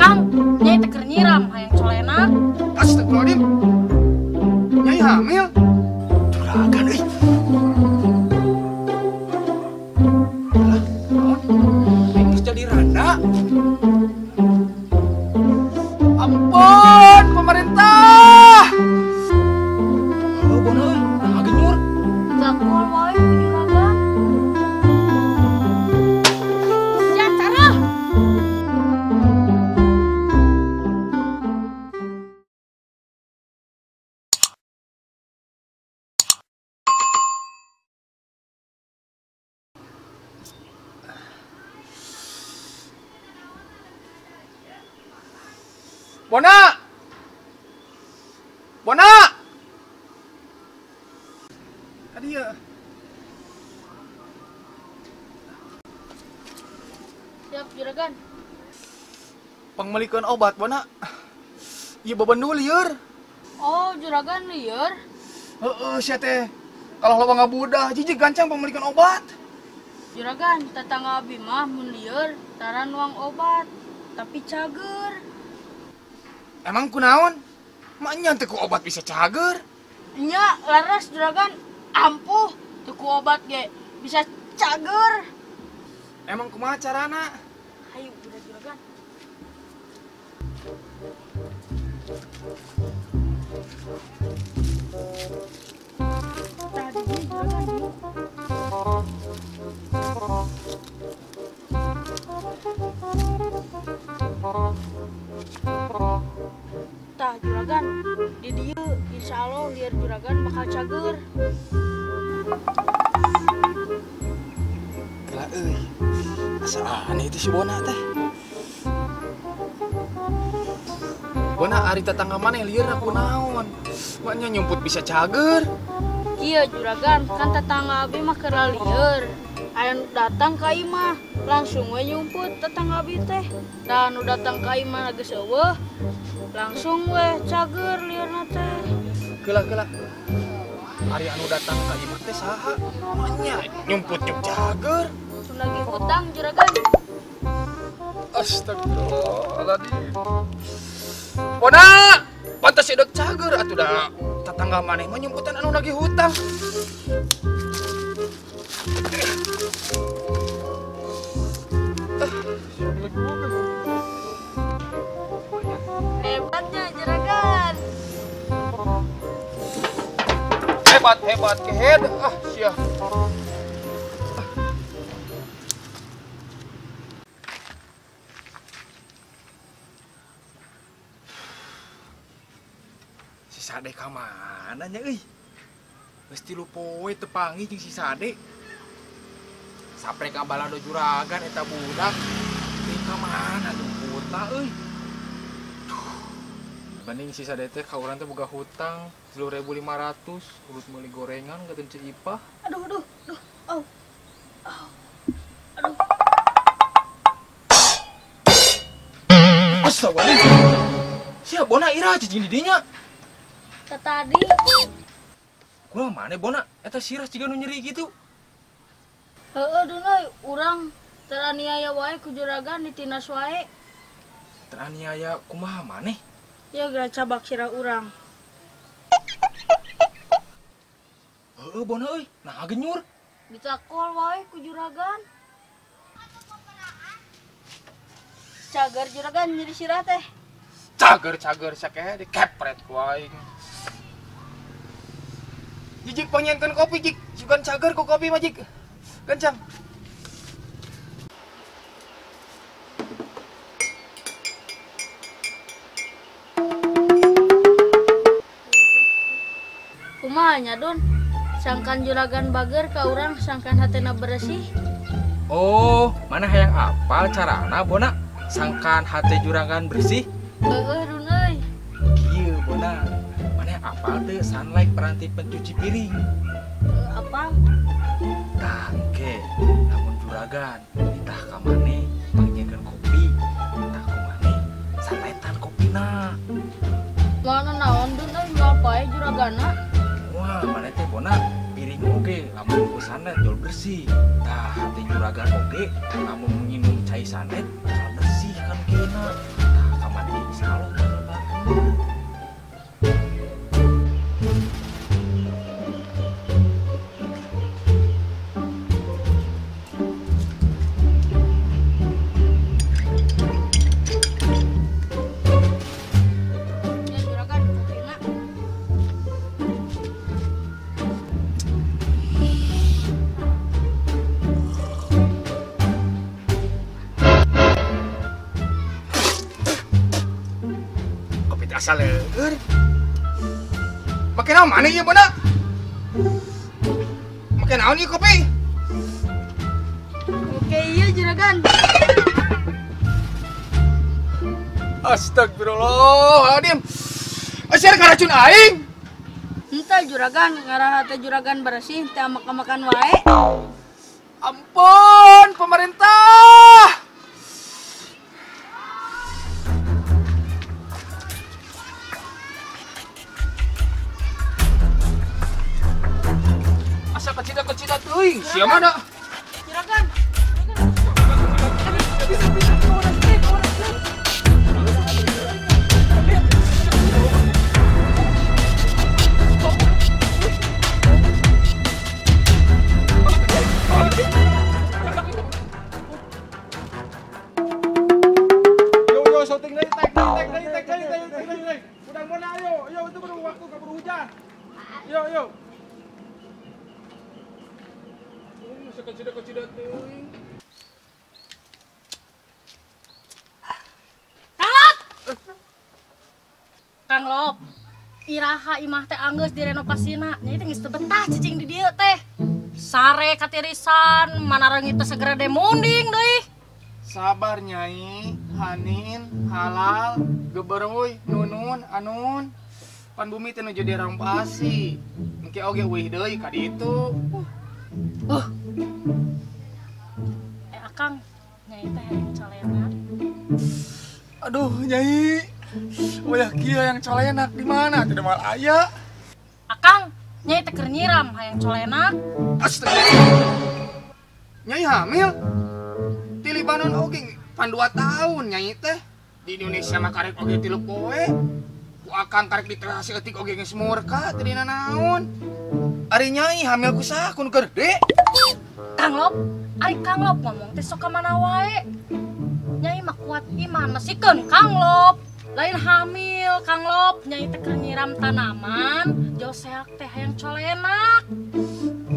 Kang, nyai teker nyiram hayang colena. Astagfirullahaladzim. Nyai hamil. Juragan euy. Lah, naon? Ini jadi randa. Ampun, pemerintah. Oh, bona euy, nah genyur. Jakul wae ku juragan. Ya cara. Bona! Bona! Tadi ya. Siap juragan. Pangmalikeun obat, Bona. Ieu bebenul lieur. Oh, juragan lieur. Heeh, sia teh. Kalau loba ngabudah, jijik gancang pangmalikeun obat. Juragan, tetangga abi mah mun lieur tara nuang obat, tapi cager. Emang kunaon? Maknya teu ku obat bisa cager. Nya laras juragan ampuh tuku obat ge bisa cager. Emang kumaha carana? Hayu udah juragan. Tadi juragan. Tah juragan, di dieu insya Allah liar juragan bakal cager. Gila euy. Asa aneh itu si Bona teh. Bona ari tetangga maneh lieur aku naon? Maknya nyumput bisa cager. Iya juragan, kan tetangga abi mah keur lieur. Aya datang ka imah, langsung we nyumput tetangga abi teh. Dan nu datang ka imah geus eueuh, langsung we cager liurna teh. Geula. Ari anu datang ka imah teh saha? Maknya nyumput nyuk cager. Sun lagi hutang juragan. Astagfirullahaladzim. Bona, pantas edok cager atuh da tetangga maneh mah nyumputan anu lagi hutang. Hebatnya juragan. Hebat kehed. Sia. Si Sade ka mana nya euy? Geus 3 poe teu panggih jeung si Sade. Sapre ka balado juragan eta budak. Teh ka mana jemputna euy? Banding si Sade teh ka urang teh boga hutang 10.500 urut meuli gorengan gateun Cik Ipah. Aduh. Aduh. Astagfirullahaladzim. Sia Bona ira cicing di dinya. Tadi Kumaha maneh Bona? Eta sirah ciga nu nyeri gitu. heueuh duneuy urang teraniaya wae ku juragan ditinas wae. Teraniaya kumaha maneh? Ya geura cabak sirah urang. Heueuh Bona euy, nah genyur. Dicakol wae ku juragan. Cager juragan nyeri sirah teh. Cager sakehe dikepret ku aing. Jijik panyenkeun kopi jik, sugan cager ku kopi mah jik. Gancang. Kumaha nya Dun? Sangkan juragan bager ka urang sangkan hatena bersih. Oh, mana hayang apal carana Bona? Sangkan hate juragan bersih? Heueuh Dun euy. Kieu Bona. Mana apal teu sunlight peranti pencuci piring? Apa? Tangke, namun juragan ditah ka maneh panggieun kopi. Tah ku maneh sanletan kopina. Mana naon Dun euy ngapae juragana? Wah, maneh teh Bona piring oge lamun ku sanlet jol bersih. Tah hati juragan oge lamun nginum cai sanlet jol bersih kan kena. Tah Asa leur. Make naon mana ieu beuna? Make naon ieu kopi? Oke iya juragan. Astagfirullahaladzim. Asyar karacun aing. Entah juragan, ngaraha teh juragan bersih, teh makan wae. Ampun, pemerintah. Asa kecida teuing, sia mana? Juragan. Yo, syuting deui, tag. Udah mana ayo, itu baru waktu kabur hujan. Yo. Asa kecida teuing. Kang Lop, iraha imah teh anggeus direnovasina. Nyai teh geus teu betah cicing di dieu teh. Sare katirisan, mana reungit teh segera demunding deui. Sabar Nyai, Hanin, Halal, Geberoy, Nunun, Anun. Pan bumi teh nuju direnovasi. Engke oge euih deui ka ditu. Akang, nyai teh yang calena. Aduh, Nyai. Wayah kieu yang colenak di mana? Tidak mal aya. Akang, nyai teh keur nyiram hayang colena. Astaga. Nyai hamil. Di Libanon oge pan 2 tahun Nyai teh. Di Indonesia mah karek oge 3 poe. Ku akang karek diterasi eutik oge geus murka teu dina naon. Ari Nyai hamil ku saha kun gede? Kang Lop, ari Kang Lop ngomong teh sok ka mana wae. Nyai mah kuat iman masikeun Kang Lop. Lain hamil Kang Lop, nyai teh keur nyiram tanaman, joseak teh hayang colenak.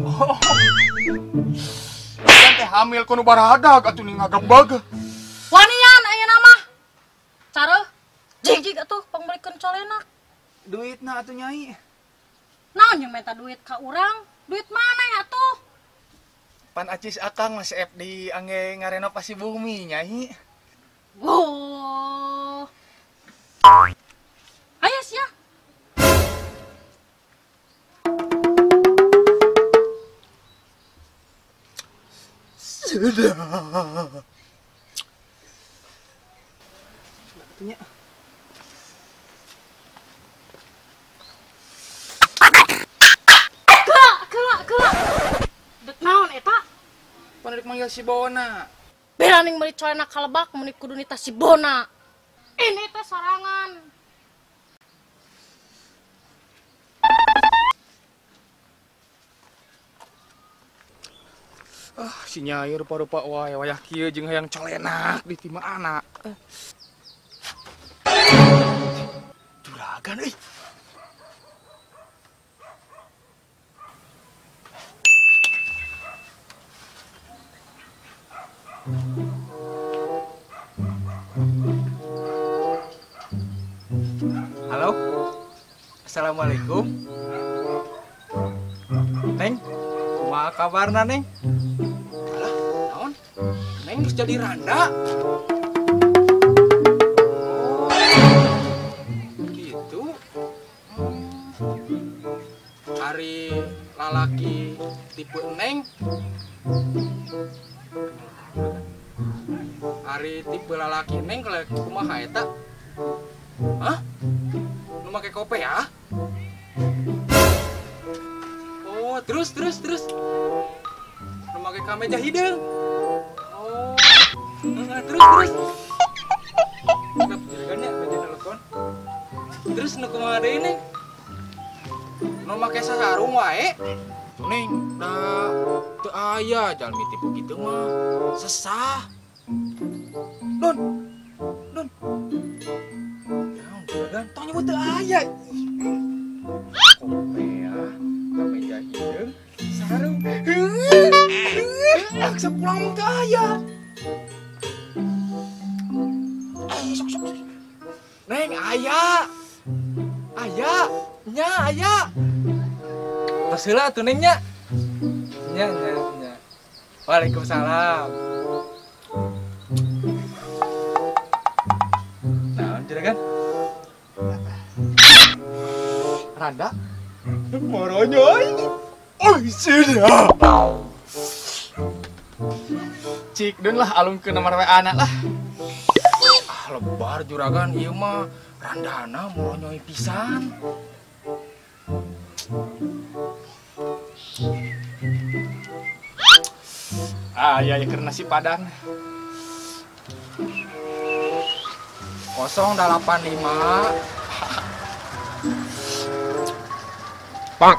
Oh. Kan teh hamil kono baradag atuh ning ngagembag. Wanian ayeuna mah. Careuh jig atuh pangbalikeun colenak. Duitna atuh Nyai. Naon yang minta duit ka urang? Duit mana ya tuh? Pan acis akang Mas FD angge ngarenovasi bumi Nyai. Wow. Ayo sia. Sudah. Atunya. Kelak. Dek naon eta? Pan rek manggil si Bona. Beraning meuli colena kalebak meni kudu nita si Bona. Ini teh sorangan. Si Nyai rupa-rupa wae wayah kieu jeung hayang colenak di timah anak. Juragan euy. Halo. Assalamualaikum. Neng, kumaha kabarna Neng? Alah, naon? Neng geus jadi randa. Oh, gitu. Ari lalaki tipe Neng. Ari tipe lalaki Neng kalau kumaha eta? Hah? Lu make kope ya? Oh, terus. Lu make kameja hideung. Oh. Terus. Kenapa juragannya meja telepon? Terus nu kumaha deui Neng? Nu make sarung wae? Neng, da teu aya jalmi tipe kitu mah. Sesah. Don. Juragan, tong nyebut teu aya. Kopea, kameja hideung, sarung. Aksa pulang teu aya. Sok. Neng, aya. Aya, nya aya. Tos heula atuh Neng nya. Nya. Waalaikumsalam. Nah, juragan. Randa. Moronyoy. Oh, sudah. Cik deun lah alung ke nomor WA anak lah. Lebar juragan ieu mah randana moronyoy pisan. Ya keur nasi padang. 085 Pak.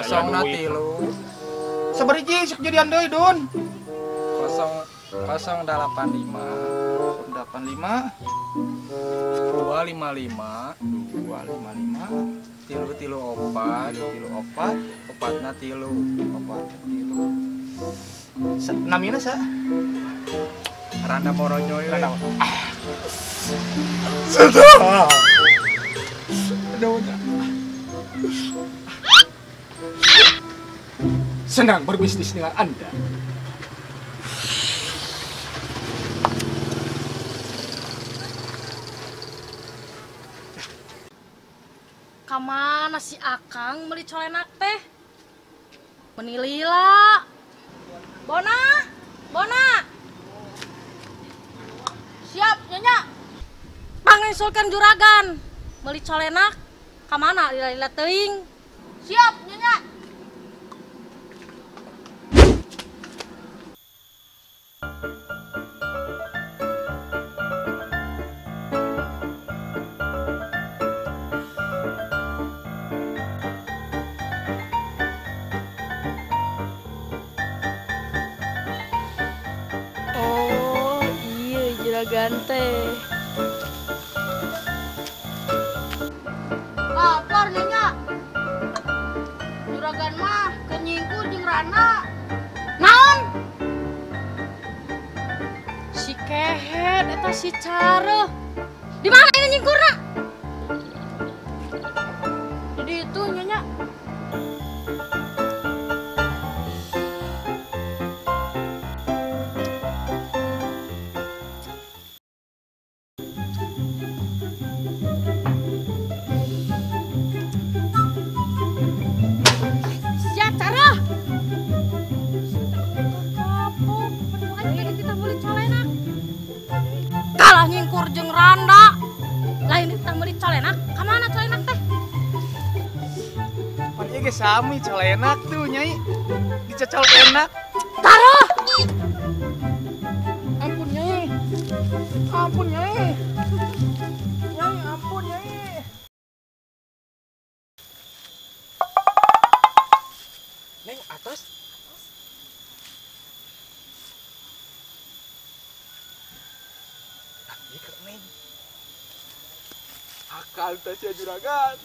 03 Sabariji sok jadian deui Dun. 085 tilu opatna tilu. Namina sa? Randa moronyoy. Sudah. Udah. Senang berbisnis dengan Anda. Kamana si Akang beli colenak teh? Menilila. Bona. Siap, Nyonya. Panginsulkan juragan. Beli colenak. Kamana lila-lila teuing. Siap, Nyonya. Gante. Lapar Nyonya. Juragan mah kenyingku jeung Rana. Naon? Si kehet eta si Careuh. Di mana ini nyingkurna? Jadi itu Nyonya. Nyingkur jeung Randa lain ditang beli colenak kamana colenak teh Pan ieu ge sami colenak tuh Nyai dicocol enak. taruh Ampun Nyai. Ampun Nyai. Neng atas. Akal tas ya juragan.